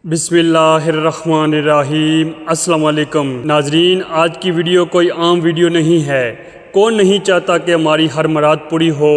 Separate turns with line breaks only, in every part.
بسم اللہ الرحمن الرحیم۔ السلام علیکم ناظرین، آج کی ویڈیو کوئی عام ویڈیو نہیں ہے۔ کون نہیں چاہتا کہ ہماری ہر مراد پوری ہو؟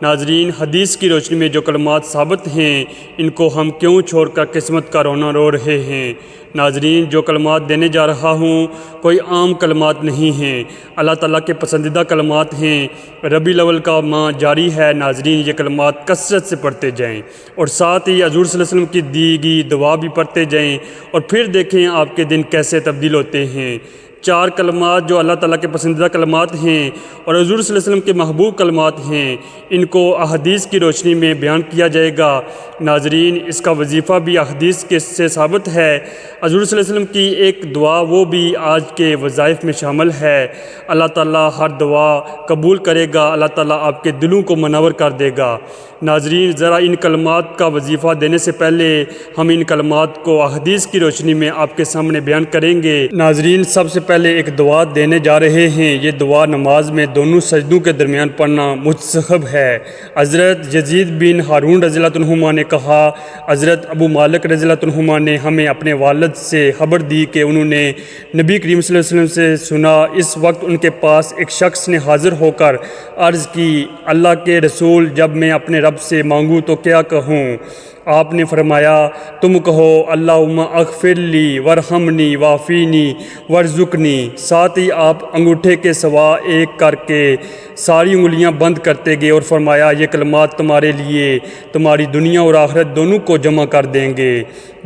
ناظرین، حدیث کی روشنی میں جو کلمات ثابت ہیں، ان کو ہم کیوں چھوڑ کر قسمت کا رونا رو رہے ہیں؟ ناظرین، جو کلمات دینے جا رہا ہوں کوئی عام کلمات نہیں ہیں، اللہ تعالیٰ کے پسندیدہ کلمات ہیں۔ ربیع الاول کا ماہ جاری ہے، ناظرین یہ کلمات کثرت سے پڑھتے جائیں اور ساتھ ہی حضور صلی اللہ علیہ وسلم کی دی گئی دعا بھی پڑھتے جائیں اور پھر دیکھیں آپ کے دن کیسے تبدیل ہوتے ہیں۔ 4 کلمات جو اللہ تعالیٰ کے پسندیدہ کلمات ہیں اور حضور صلی اللہ علیہ وسلم کے محبوب کلمات ہیں، ان کو احادیث کی روشنی میں بیان کیا جائے گا۔ ناظرین، اس کا وظیفہ بھی احادیث سے ثابت ہے۔ حضور صلی اللہ علیہ وسلم کی ایک دعا وہ بھی آج کے وظائف میں شامل ہے۔ اللہ تعالیٰ ہر دعا قبول کرے گا، اللہ تعالیٰ آپ کے دلوں کو منور کر دے گا۔ ناظرین، ذرا ان کلمات کا وظیفہ دینے سے پہلے ہم ان کلمات کو احادیث کی روشنی میں آپ کے سامنے بیان کریں گے۔ ناظرین، سب سے پہلے ایک دعا دینے جا رہے ہیں۔ یہ دعا نماز میں دونوں سجدوں کے درمیان پڑھنا مستحب ہے۔ حضرت یزید بن ہارون رضی اللہ عنہما نے کہا، حضرت ابو مالک رضی اللہ عنہما نے ہمیں اپنے والد سے خبر دی کہ انہوں نے نبی کریم صلی اللہ علیہ وسلم سے سنا۔ اس وقت ان کے پاس ایک شخص نے حاضر ہو کر عرض کی، اللہ کے رسول، جب میں اپنے رب سے مانگوں تو کیا کہوں؟ آپ نے فرمایا، تم کہو اللہم اغفر لی ورحمنی وعافینی ورزقنی۔ ساتھ ہی آپ انگوٹھے کے سوا ایک کر کے ساری انگلیاں بند کرتے گئے اور فرمایا، یہ کلمات تمہارے لیے تمہاری دنیا اور آخرت دونوں کو جمع کر دیں گے۔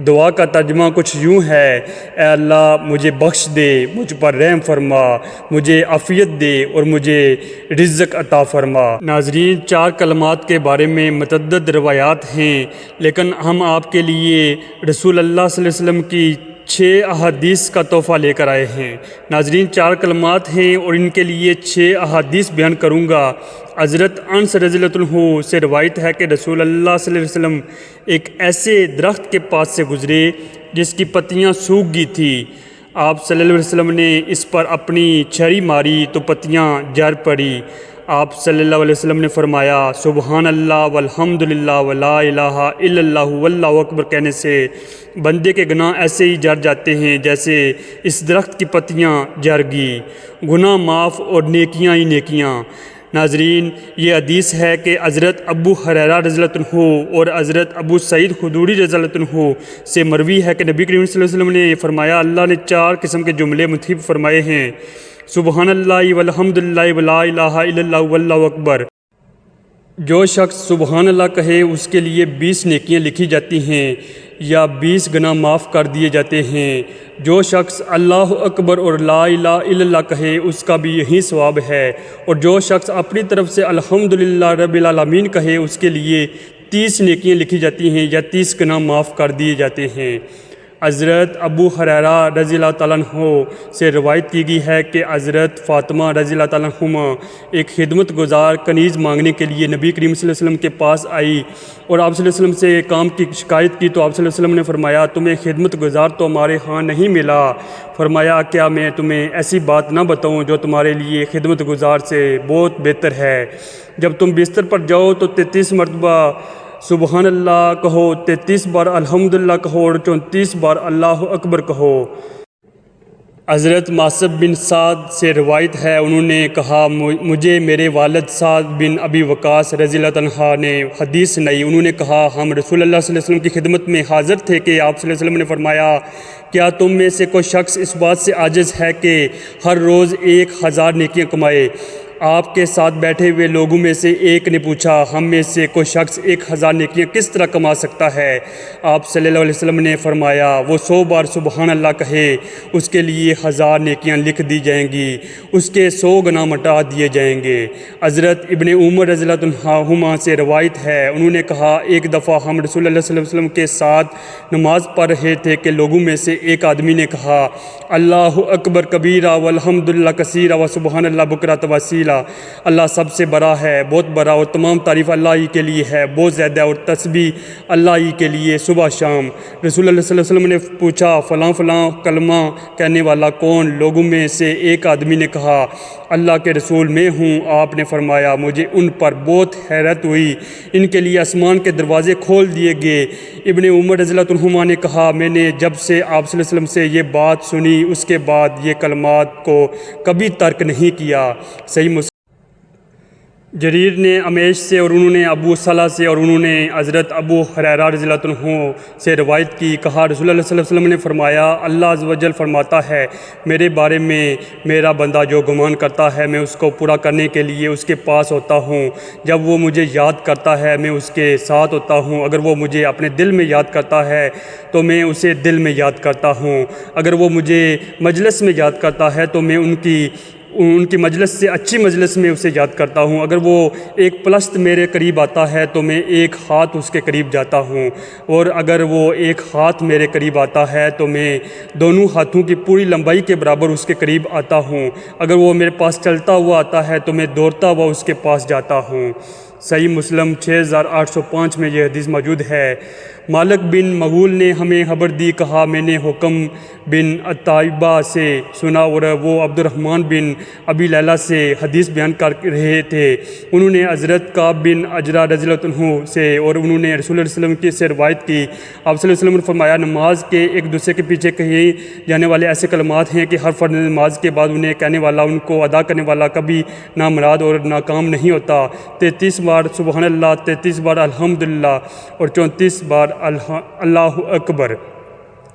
دعا کا ترجمہ کچھ یوں ہے، اے اللہ مجھے بخش دے، مجھ پر رحم فرما، مجھے عافیت دے اور مجھے رزق عطا فرما۔ ناظرین، 4 کلمات کے بارے میں متعدد روایات ہیں، لیکن ہم آپ کے لیے رسول اللہ صلی اللہ علیہ وسلم کی 6 احادیث کا تحفہ لے کر آئے ہیں۔ ناظرین، 4 کلمات ہیں اور ان کے لیے 6 احادیث بیان کروں گا۔ حضرت انس رضی اللہ عنہ سے روایت ہے کہ رسول اللہ صلی اللہ علیہ وسلم ایک ایسے درخت کے پاس سے گزرے جس کی پتیاں سوکھ گئی تھیں۔ آپ صلی اللہ علیہ وسلم نے اس پر اپنی چھری ماری تو پتیاں جھڑ پڑی۔ آپ صلی اللہ علیہ وسلم نے فرمایا، سبحان اللہ والحمدللہ ولا الہ الا اللہ واللہ اکبر کہنے سے بندے کے گناہ ایسے ہی جھڑ جاتے ہیں جیسے اس درخت کی پتیاں جھڑ گئی۔ گناہ معاف اور نیکیاں ہی نیکیاں۔ ناظرین، یہ حدیث ہے کہ حضرت ابو ہریرہ رضی اللہ عنہ اور حضرت ابو سعید خدری رضی اللہ عنہ سے مروی ہے کہ نبی کریم صلی اللہ علیہ وسلم نے فرمایا، اللہ نے 4 قسم کے جملے منتخب فرمائے ہیں، سبحان اللہ والحمدللہ ولا الہ الا اللہ واللہ اکبر۔ جو شخص سبحان اللہ کہے اس کے لیے 20 نیکیاں لکھی جاتی ہیں یا 20 گناہ معاف کر دیے جاتے ہیں۔ جو شخص اللہ اکبر اور لا الہ الا اللہ کہے اس کا بھی یہی ثواب ہے، اور جو شخص اپنی طرف سے الحمدللہ رب العالمین کہے اس کے لیے 30 نیکیاں لکھی جاتی ہیں یا 30 گناہ معاف کر دیے جاتے ہیں۔ حضرت ابو ہریرہ رضی اللہ تعالیٰ عنہ سے روایت کی گئی ہے کہ حضرت فاطمہ رضی اللہ تعالیٰ عنہ ایک خدمت گزار کنیز مانگنے کے لیے نبی کریم صلی اللہ علیہ وسلم کے پاس آئی اور آپ صلی اللہ علیہ وسلم سے کام کی شکایت کی تو آپ صلی اللہ علیہ وسلم نے فرمایا، تمہیں خدمت گزار تو ہمارے ہاں نہیں ملا۔ فرمایا، کیا میں تمہیں ایسی بات نہ بتاؤں جو تمہارے لیے خدمت گزار سے بہت بہتر ہے؟ جب تم بستر پر جاؤ تو 33 مرتبہ سبحان اللہ کہو، 33 بار الحمدللہ کہو اور 34 بار اللہ اکبر کہو۔ حضرت معصب بن سعد سے روایت ہے، انہوں نے کہا، مجھے میرے والد سعد بن ابی وقاص رضی اللہ عنہ نے حدیث سنائی۔ انہوں نے کہا، ہم رسول اللہ صلی اللہ علیہ وسلم کی خدمت میں حاضر تھے کہ آپ صلی اللہ علیہ وسلم نے فرمایا، کیا تم میں سے کوئی شخص اس بات سے عاجز ہے کہ ہر روز 1000 نیکیاں کمائے؟ آپ کے ساتھ بیٹھے ہوئے لوگوں میں سے ایک نے پوچھا، ہم میں سے کوئی شخص 1000 نیکیاں کس طرح کما سکتا ہے؟ آپ صلی اللہ علیہ وسلم نے فرمایا، وہ 100 بار سبحان اللہ کہے، اس کے لیے 1000 نیکیاں لکھ دی جائیں گی، اس کے 100 گناہ مٹا دیے جائیں گے۔ حضرت ابن عمر رضی اللہ عنہما سے روایت ہے، انہوں نے کہا، ایک دفعہ ہم رسول اللہ صلی اللہ علیہ وسلم کے ساتھ نماز پڑھ رہے تھے کہ لوگوں میں سے ایک آدمی نے کہا، اللہ اکبر کبیرہ والحمدللہ کثیرہ وسبحان اللہ بکرۃ واسیلہ۔ اللہ سب سے بڑا ہے، بہت بڑا، اور تمام تعریف اللہ ہی کے لیے ہے، بہت زیادہ، اور تسبیح اللہ ہی کے لیے صبح شام۔ رسول اللہ صلی اللہ علیہ وسلم نے پوچھا، فلاں فلاں کلمہ کہنے والا کون؟ لوگوں میں سے ایک آدمی نے کہا، اللہ کے رسول میں ہوں۔ آپ نے فرمایا مجھے ان پر بہت حیرت ہوئی، ان کے لیے آسمان کے دروازے کھول دیے گئے۔ ابن عمر رضی اللہ عنہما نے کہا میں نے جب سے آپ صلی اللہ علیہ وسلم سے یہ بات سنی اس کے بعد یہ کلمات کو کبھی ترک نہیں کیا۔ صحیح مسلم۔ جریر نے امیش سے اور انہوں نے ابو صالح سے اور انہوں نے حضرت ابو ہریرہ رضی اللہ عنہ سے روایت کی، کہا رسول اللہ صلی اللہ علیہ وسلم نے فرمایا اللہ عز و جل فرماتا ہے میرے بارے میں میرا بندہ جو گمان کرتا ہے میں اس کو پورا کرنے کے لیے اس کے پاس ہوتا ہوں، جب وہ مجھے یاد کرتا ہے میں اس کے ساتھ ہوتا ہوں، اگر وہ مجھے اپنے دل میں یاد کرتا ہے تو میں اسے دل میں یاد کرتا ہوں، اگر وہ مجھے مجلس میں یاد کرتا ہے تو میں ان کی مجلس سے اچھی مجلس میں اسے یاد کرتا ہوں، اگر وہ ایک پلست میرے قریب آتا ہے تو میں ایک ہاتھ اس کے قریب جاتا ہوں، اور اگر وہ ایک ہاتھ میرے قریب آتا ہے تو میں دونوں ہاتھوں کی پوری لمبائی کے برابر اس کے قریب آتا ہوں، اگر وہ میرے پاس چلتا ہوا آتا ہے تو میں دوڑتا ہوا اس کے پاس جاتا ہوں۔ صحیح مسلم 6805 میں یہ حدیث موجود ہے۔ مالک بن مغول نے ہمیں خبر دی، کہا میں نے حکم بن عطائبہ سے سنا اور وہ عبد الرحمن بن ابی لیلہ سے حدیث بیان کر رہے تھے، انہوں نے حضرت کعب بن عجرہ رضی اللہ عنہ سے اور انہوں نے رسول اللہ صلی اللہ علیہ وسلم کی سے روایت کی، آپ صلی اللہ علیہ وسلم نے فرمایا نماز کے ایک دوسرے کے پیچھے کہے جانے والے ایسے کلمات ہیں کہ ہر فرض نماز کے بعد انہیں کہنے والا ان کو ادا کرنے والا کبھی نامراد اور ناکام نہیں ہوتا۔ 33 بار سبحان اللہ، 33 بار الحمدللہ اور 34 بار اللہ اکبر۔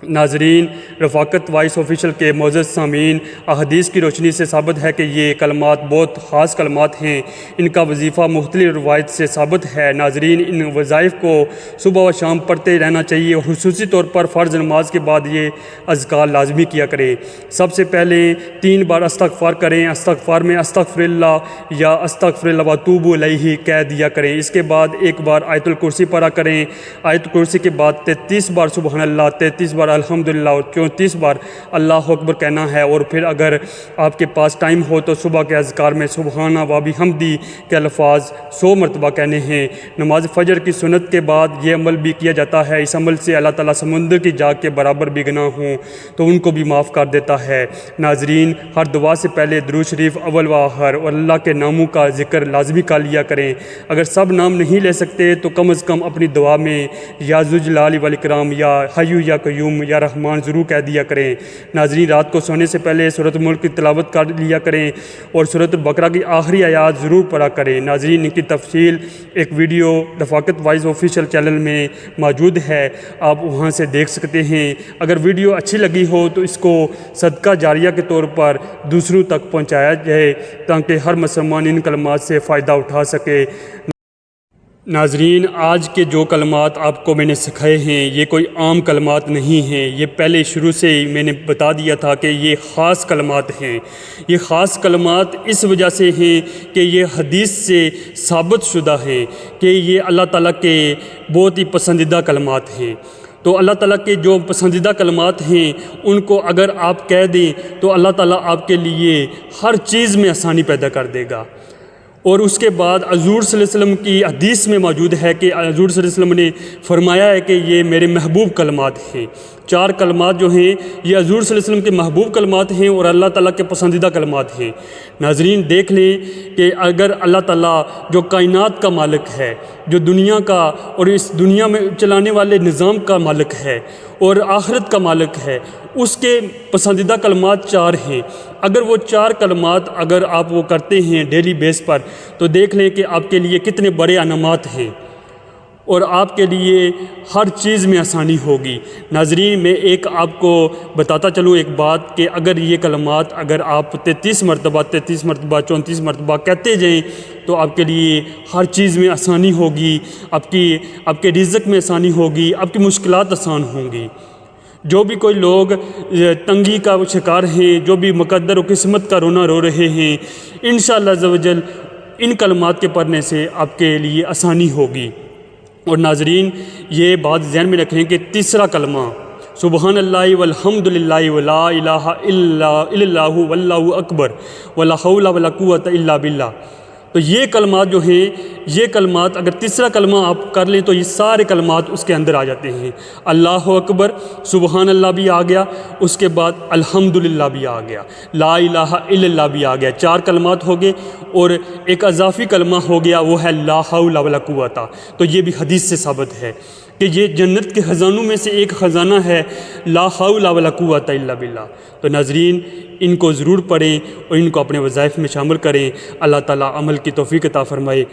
ناظرین، رفاقت وائس آفیشل کے معزز سامعین، احادیث کی روشنی سے ثابت ہے کہ یہ کلمات بہت خاص کلمات ہیں، ان کا وظیفہ مختلف روایت سے ثابت ہے۔ ناظرین، ان وظائف کو صبح و شام پڑھتے رہنا چاہیے، خصوصی طور پر فرض نماز کے بعد یہ اذکار لازمی کیا کریں۔ سب سے پہلے 3 بار استغفار کریں، استغفار میں استغفر اللہ یا استغفر اللہ واتوب الیہ کہہ دیا کریں، اس کے بعد 1 بار آیت الکرسی پڑھا کریں، آیت الکرسی کے بعد 33 بار سبحان اللہ، 33 بار الحمدللہ اور 34 بار اللہ اکبر کہنا ہے، اور پھر اگر آپ کے پاس ٹائم ہو تو صبح کے اذکار میں سبحان و بحمدی کے الفاظ 100 مرتبہ کہنے ہیں۔ نماز فجر کی سنت کے بعد یہ عمل بھی کیا جاتا ہے، اس عمل سے اللہ تعالیٰ سمندر کی جاگ کے برابر بھی گناہ ہوں تو ان کو بھی معاف کر دیتا ہے۔ ناظرین، ہر دعا سے پہلے درود شریف اول و آخر اور اللہ کے ناموں کا ذکر لازمی کر لیا کریں، اگر سب نام نہیں لے سکتے تو کم از کم اپنی دعا میں یا ذو الجلال والاکرام یا حی یا قیوم یا رحمان ضرور کہہ دیا کریں۔ ناظرین، رات کو سونے سے پہلے سورۃ الملک کی تلاوت کر لیا کریں اور سورۃ البقرہ کی آخری آیات ضرور پڑھا کریں۔ ناظرین، ان کی تفصیل ایک ویڈیو رفاقت وائس آفیشیل چینل میں موجود ہے، آپ وہاں سے دیکھ سکتے ہیں۔ اگر ویڈیو اچھی لگی ہو تو اس کو صدقہ جاریہ کے طور پر دوسروں تک پہنچایا جائے تاکہ ہر مسلمان ان کلمات سے فائدہ اٹھا سکے۔ ناظرین، آج کے جو کلمات آپ کو میں نے سکھائے ہیں یہ کوئی عام کلمات نہیں ہیں، یہ پہلے شروع سے ہی میں نے بتا دیا تھا کہ یہ خاص کلمات ہیں۔ یہ خاص کلمات اس وجہ سے ہیں کہ یہ حدیث سے ثابت شدہ ہیں کہ یہ اللہ تعالیٰ کے بہت ہی پسندیدہ کلمات ہیں۔ تو اللہ تعالیٰ کے جو پسندیدہ کلمات ہیں ان کو اگر آپ کہہ دیں تو اللہ تعالیٰ آپ کے لیے ہر چیز میں آسانی پیدا کر دے گا۔ اور اس کے بعد حضور صلی اللہ علیہ وسلم کی حدیث میں موجود ہے کہ حضور صلی اللہ علیہ وسلم نے فرمایا ہے کہ یہ میرے محبوب کلمات ہیں۔ 4 کلمات جو ہیں یہ حضور صلی اللہ علیہ وسلم کے محبوب کلمات ہیں اور اللہ تعالیٰ کے پسندیدہ کلمات ہیں۔ ناظرین، دیکھ لیں کہ اگر اللہ تعالیٰ جو کائنات کا مالک ہے، جو دنیا کا اور اس دنیا میں چلانے والے نظام کا مالک ہے اور آخرت کا مالک ہے، اس کے پسندیدہ کلمات 4 ہیں۔ اگر وہ 4 کلمات اگر آپ وہ کرتے ہیں ڈیلی بیس پر تو دیکھ لیں کہ آپ کے لیے کتنے بڑے انعامات ہیں اور آپ کے لیے ہر چیز میں آسانی ہوگی۔ ناظرین، میں ایک آپ کو بتاتا چلوں ایک بات کہ اگر یہ کلمات اگر آپ 33 مرتبہ 34 مرتبہ کہتے جائیں تو آپ کے لیے ہر چیز میں آسانی ہوگی، آپ کے رزق میں آسانی ہوگی، آپ کی مشکلات آسان ہوں گی۔ جو بھی کوئی لوگ تنگی کا شکار ہیں، جو بھی مقدر و قسمت کا رونا رو رہے ہیں، انشاءاللہ عز و جل ان کلمات کے پڑھنے سے آپ کے لیے آسانی ہوگی۔ اور ناظرین، یہ بات ذہن میں رکھیں کہ تیسرا کلمہ سبحان اللہ والحمدللہ ولا الہ الا اللہ واللہ اکبر ولا حول ولا قوت الا باللہ، تو یہ کلمات جو ہیں، یہ کلمات اگر تیسرا کلمہ آپ کر لیں تو یہ سارے کلمات اس کے اندر آ جاتے ہیں۔ اللہ اکبر، سبحان اللہ بھی آ گیا، اس کے بعد الحمدللہ بھی آ گیا، لا الہ الا اللہ بھی آ گیا، 4 کلمات ہو گئے، اور ایک اضافی کلمہ ہو گیا وہ ہے لا حول ولا قوت۔ تو یہ بھی حدیث سے ثابت ہے کہ یہ جنت کے خزانوں میں سے ایک خزانہ ہے، لا حول ولا قوت الا باللہ۔ تو ناظرین، ان کو ضرور پڑھیں اور ان کو اپنے وظائف میں شامل کریں۔ اللہ تعالیٰ عمل کی توفیق عطا فرمائے۔